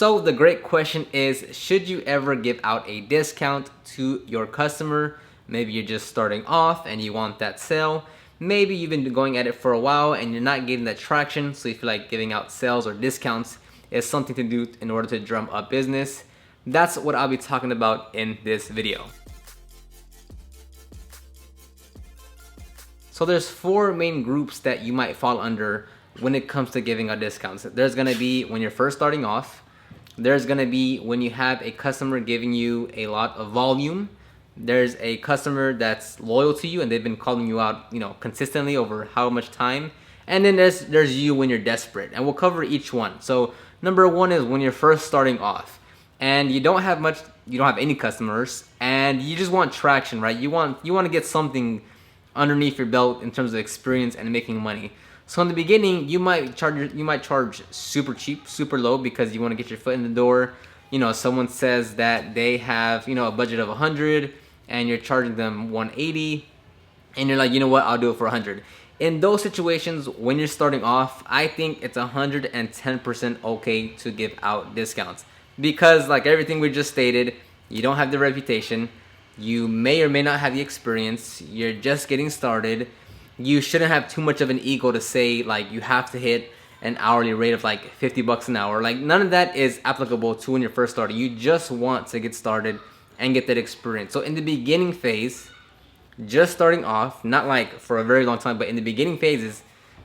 So the great question is, should you ever give out a discount to your customer? Maybe you're just starting off and you want that sale. Maybe you've been going at it for a while and you're not getting that traction, so you feel like giving out sales or discounts is something to do in order to drum up business. That's what I'll be talking about in this video. So there's four main groups that you might fall under when it comes to giving out discounts. There's gonna be when you're first starting off. There's gonna be when you have a customer giving you a lot of volume. There's a customer that's loyal to you and they've been calling you out, consistently over how much time. And then there's you when you're desperate, and we'll cover each one. So number one is when you're first starting off and you don't have any customers and you just want traction, right? You want to get something underneath your belt in terms of experience and making money. So in the beginning, you might charge super cheap, super low, because you want to get your foot in the door. Someone says that they have, a budget of 100 and you're charging them 180 and you're like, you know what, I'll do it for 100. In those situations, when you're starting off, I think it's 110% okay to give out discounts, because like everything we just stated, you don't have the reputation. You may or may not have the experience. You're just getting started. You shouldn't have too much of an ego to say like you have to hit an hourly rate of like $50 an hour. Like none of that is applicable to when you're first starting. You just want to get started and get that experience. So in the beginning phase, just starting off, not like for a very long time, but in the beginning phases,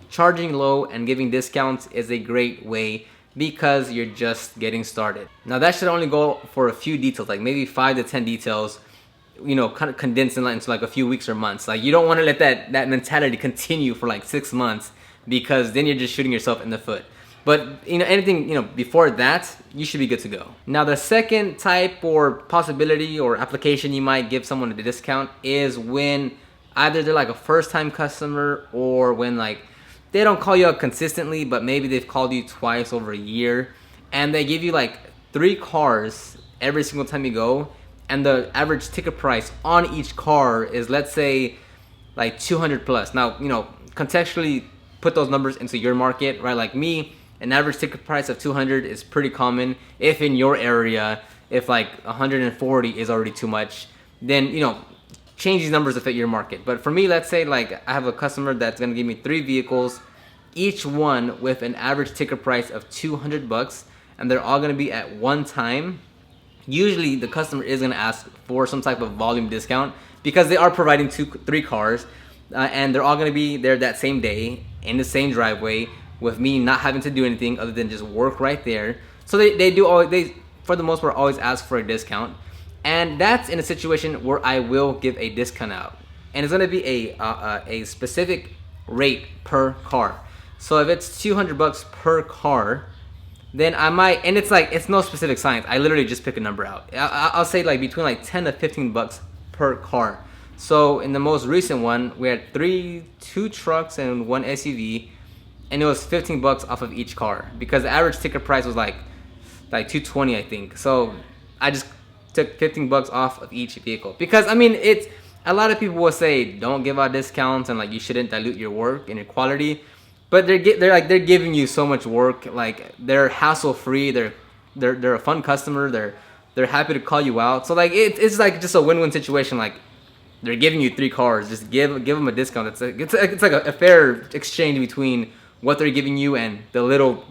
charging low and giving discounts is a great way, because you're just getting started. Now that should only go for a few details, like maybe 5 to 10 details, kind of condensed into like a few weeks or months. Like you don't want to let that mentality continue for like 6 months, because then you're just shooting yourself in the foot. But anything before that, you should be good to go. Now the second type or possibility or application you might give someone a discount is when either they're like a first time customer, or when like they don't call you up consistently, but maybe they've called you twice over a year and they give you like 3 cars every single time you go, and the average ticket price on each car is, let's say, like 200 plus. Now, contextually put those numbers into your market, right? Like me, an average ticket price of 200 is pretty common. If in your area, if like 140 is already too much, then, change these numbers to fit your market. But for me, let's say like I have a customer that's gonna give me 3 vehicles, each one with an average ticket price of $200, and they're all gonna be at one time. Usually the customer is going to ask for some type of volume discount, because they are providing 2-3 cars, and they're all going to be there that same day in the same driveway with me not having to do anything other than just work right there. So they for the most part always ask for a discount, and that's in a situation where I will give a discount out, and it's going to be a specific rate per car. So if it's $200 per car, then I might, and it's no specific science. I literally just pick a number out. I'll say like between like 10 to 15 bucks per car. So in the most recent one, we had 2 trucks and 1 SUV, and it was 15 bucks off of each car, because the average ticket price was like 220, I think. So I just took 15 bucks off of each vehicle, because it's a lot of people will say don't give out discounts and like you shouldn't dilute your work and your quality. But they're giving you so much work. Like they're hassle free. They're a fun customer. They're happy to call you out. So like it's like just a win-win situation. Like they're giving you 3 cars. Just give them a discount. It's like a fair exchange between what they're giving you and the little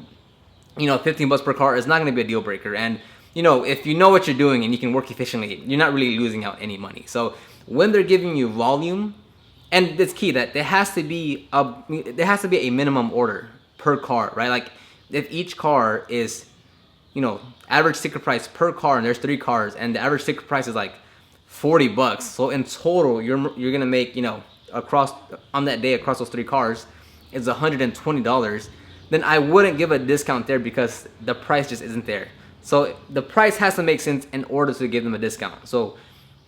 15 bucks per car is not going to be a deal breaker. And if you know what you're doing and you can work efficiently, you're not really losing out any money. So when they're giving you volume. And it's key that there has to be a minimum order per car, right? Like if each car is, average ticket price per car, and there's 3 cars, and the average ticket price is like $40. So in total, you're gonna make, across on that day across those 3 cars, is $120. Then I wouldn't give a discount there, because the price just isn't there. So the price has to make sense in order to give them a discount. So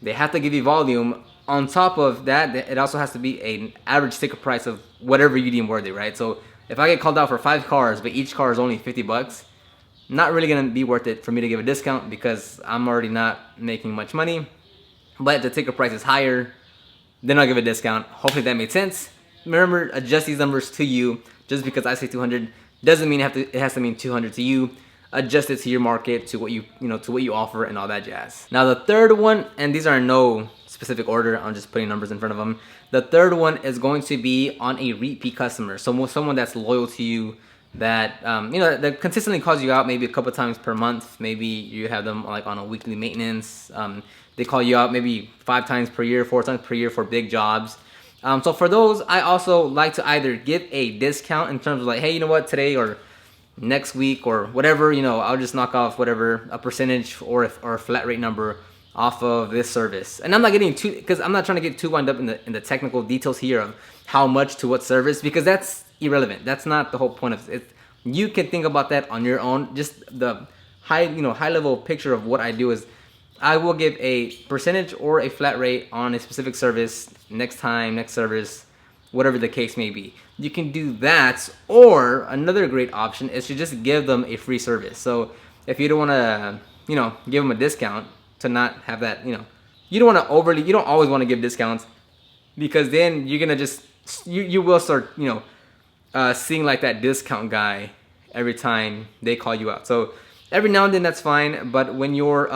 they have to give you volume. On top of that, it also has to be an average ticket price of whatever you deem worthy, right? So if I get called out for 5 cars, but each car is only 50 bucks, not really gonna be worth it for me to give a discount, because I'm already not making much money. But if the ticket price is higher, then I'll give a discount. Hopefully that made sense. Remember, adjust these numbers to you. Just because I say 200 doesn't mean it has to mean 200 to you. adjust it to your market, to what to what you offer and all that jazz. Now the third one, and these are in no specific order, I'm just putting numbers in front of them. The third one is going to be on a repeat customer. So someone that's loyal to you, that that consistently calls you out maybe a couple times per month. Maybe you have them like on a weekly maintenance. They call you out maybe 5 times per year, 4 times per year for big jobs. So for those, I also like to either give a discount in terms of like, hey, you know what, today or next week or whatever, I'll just knock off whatever, a percentage or a flat rate number off of this service. And I'm not getting too, because I'm not trying to get too wound up in the technical details here of how much to what service, because that's irrelevant. That's not the whole point of it. You can think about that on your own. Just the high level picture of what I do is I will give a percentage or a flat rate on a specific service next time, next service, whatever the case may be. You can do that, or another great option is to just give them a free service. So if you don't want to, give them a discount, to not have that, you don't want to you don't always want to give discounts, because then you're going to just, you will start, seeing like that discount guy every time they call you out. So every now and then that's fine, but when you're,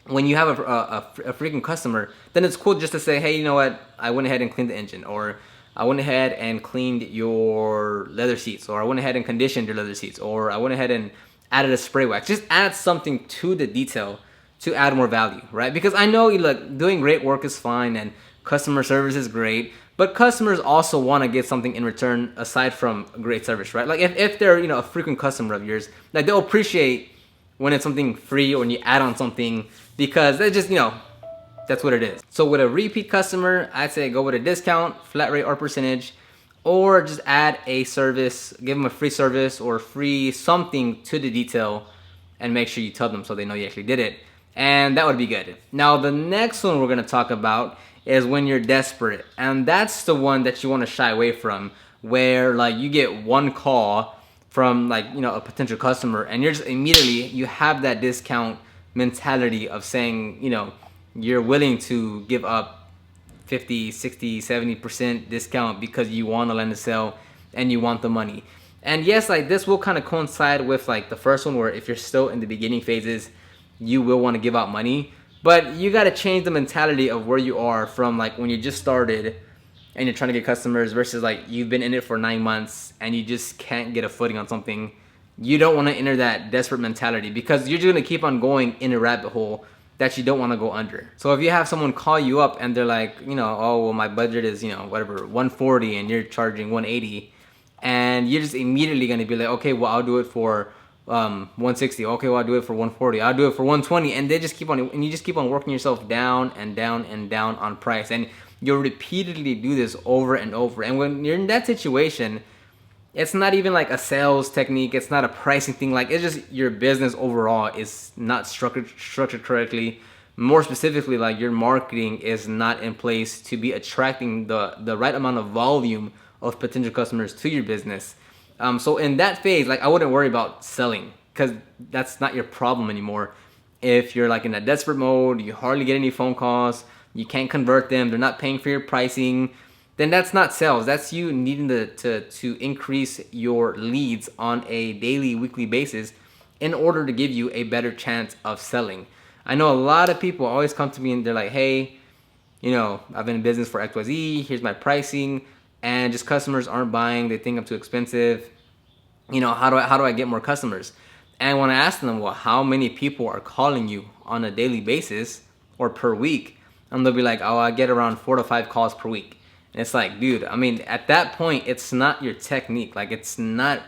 when you have a freaking customer, then it's cool just to say, hey, you know what, I went ahead and cleaned the engine, or I went ahead and cleaned your leather seats, or I went ahead and conditioned your leather seats, or I went ahead and added a spray wax. Just add something to the detail to add more value, right? Because I know, look, doing great work is fine and customer service is great, but customers also want to get something in return aside from great service, right? Like if they're, a frequent customer of yours, like they'll appreciate when it's something free or when you add on something, because they just, that's what it is. So with a repeat customer, I'd say go with a discount, flat rate or percentage, or just add a service, give them a free service or free something to the detail, and make sure you tell them so they know you actually did it. And that would be good. Now the next one we're going to talk about is when you're desperate. And that's the one that you want to shy away from, where like you get one call from like, a potential customer, and you're just immediately, you have that discount mentality of saying, you're willing to give up 50, 60, 70% discount because you want to land a sale and you want the money. And yes, like this will kind of coincide with like the first one, where if you're still in the beginning phases, you will want to give out money. But you got to change the mentality of where you are from like when you just started and you're trying to get customers versus like you've been in it for 9 months and you just can't get a footing on something. You don't want to enter that desperate mentality, because you're just going to keep on going in a rabbit hole that you don't want to go under. So if you have someone call you up and they're like, oh, well, my budget is, whatever, 140 and you're charging 180, and you're just immediately going to be like, okay, well, I'll do it for 160. Okay, well, I'll do it for 140. I'll do it for 120. And they just keep on, and you just keep on working yourself down and down and down on price. And you'll repeatedly do this over and over. And when you're in that situation, it's not even like a sales technique. It's not a pricing thing. Like, it's just your business overall is not structured correctly. More specifically, like your marketing is not in place to be attracting the right amount of volume of potential customers to your business. So in that phase, like I wouldn't worry about selling, because that's not your problem anymore. If you're like in a desperate mode, you hardly get any phone calls, you can't convert them, they're not paying for your pricing, then that's not sales. That's you needing to increase your leads on a daily, weekly basis in order to give you a better chance of selling. I know a lot of people always come to me and they're like, hey, I've been in business for XYZ, here's my pricing, and just customers aren't buying, they think I'm too expensive. How do I get more customers? And when I ask them, well, how many people are calling you on a daily basis or per week? And they'll be like, oh, I get around 4 to 5 calls per week. And it's like, dude, I mean, at that point, it's not your technique. Like, it's not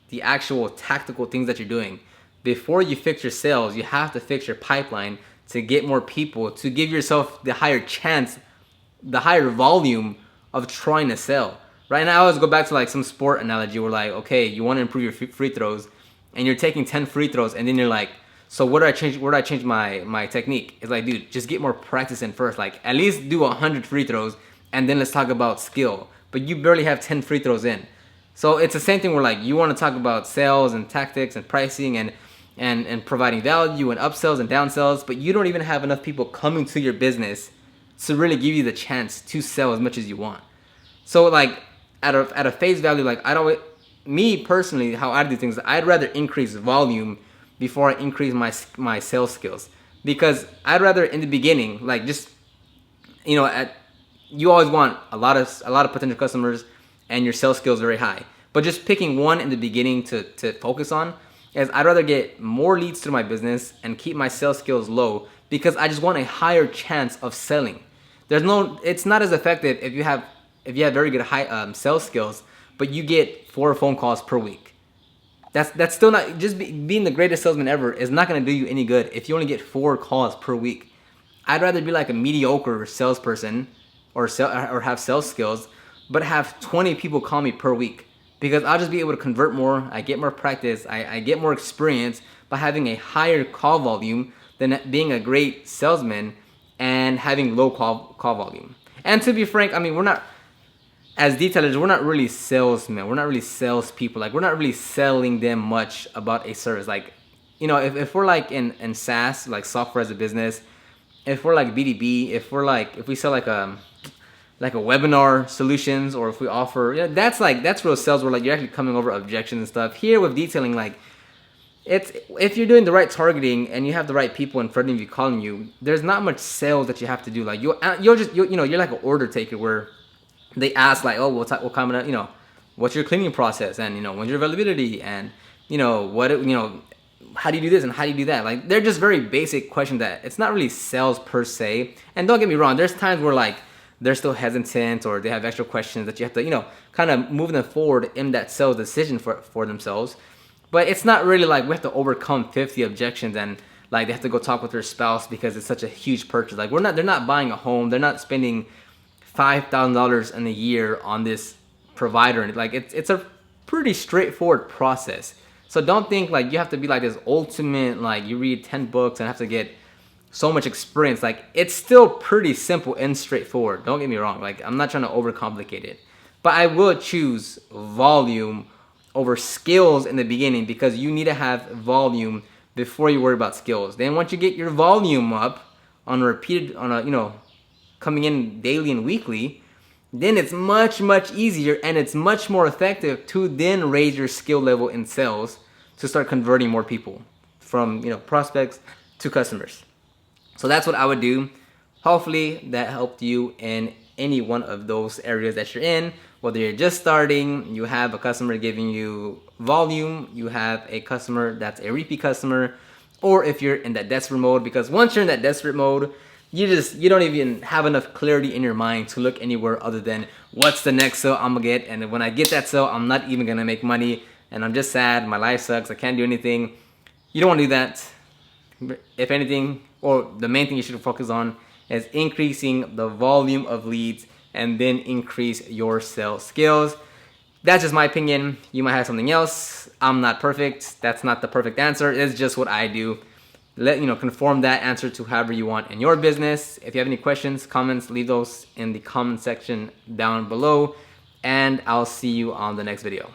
the actual tactical things that you're doing. Before you fix your sales, you have to fix your pipeline to get more people, to give yourself the higher chance, the higher volume of trying to sell. Right now, I always go back to like some sport analogy where like, okay, you want to improve your free throws, and you're taking 10 free throws, and then you're like, so what do I change? Where do I change my technique? It's like, dude, just get more practice in first. Like, at least do 100 free throws, and then let's talk about skill. But you barely have 10 free throws in. So it's the same thing where like you want to talk about sales and tactics and pricing and providing value and upsells and downsells, but you don't even have enough people coming to your business to really give you the chance to sell as much as you want. So like at a face value, like me personally, how I do things, I'd rather increase volume before I increase my sales skills, because I'd rather in the beginning, like, just, you know, you always want a lot of potential customers and your sales skills very high, but just picking one in the beginning to focus on, is I'd rather get more leads to my business and keep my sales skills low, because I just want a higher chance of selling. It's not as effective if you have very good high sales skills, but you get 4 phone calls per week. That's still not, just being the greatest salesman ever is not going to do you any good if you only get 4 calls per week. I'd rather be like a mediocre salesperson or have sales skills, but have 20 people call me per week, because I'll just be able to convert more. I get more practice. I get more experience by having a higher call volume than being a great salesman and having low call volume. And to be frank, I mean, we're not, as detailers, we're not really salesmen. We're not really salespeople. Like, we're not really selling them much about a service. Like, you know, if we're like in SaaS, like software as a business, if we're like B2B, if we sell like a webinar solutions, or if we offer, you know, that's real sales, where like you're actually coming over objections and stuff. Here with detailing, like, it's, if you're doing the right targeting and you have the right people in front of you calling you, there's not much sales that you have to do. Like, you're like an order taker, where they ask like, oh, what kind of, you know, what's your cleaning process, and, you know, when's your availability, and, you know, how do you do this and how do you do that? Like, they're just very basic questions that it's not really sales per se. And don't get me wrong, there's times where like they're still hesitant, or they have extra questions that you have to, you know, kind of move them forward in that sales decision for themselves. But it's not really like we have to overcome 50 objections and like they have to go talk with their spouse because it's such a huge purchase. Like, they're not buying a home. They're not spending $5,000 in a year on this provider. And like, it's a pretty straightforward process. So don't think like you have to be like this ultimate, like you read 10 books and have to get so much experience. Like, it's still pretty simple and straightforward. Don't get me wrong. Like, I'm not trying to overcomplicate it, but I will choose volume over skills in the beginning, because you need to have volume before you worry about skills. Then once you get your volume up on you know, coming in daily and weekly, then it's much easier and it's much more effective to then raise your skill level in sales to start converting more people from, you know, prospects to customers. So that's what I would do. Hopefully that helped you in any one of those areas that you're in. Whether you're just starting, you have a customer giving you volume, you have a customer that's a repeat customer, or if you're in that desperate mode, because once you're in that desperate mode, you don't even have enough clarity in your mind to look anywhere other than what's the next sale I'm gonna get, and when I get that sale, I'm not even gonna make money, and I'm just sad, my life sucks, I can't do anything. You don't want to do that. If anything, or the main thing you should focus on is increasing the volume of leads and then increase your sales skills. That's just my opinion. You might have something else. I'm not perfect. That's not the perfect answer. It's just what I do. Conform that answer to however you want in your business. If you have any questions, comments, leave those in the comment section down below, and I'll see you on the next video.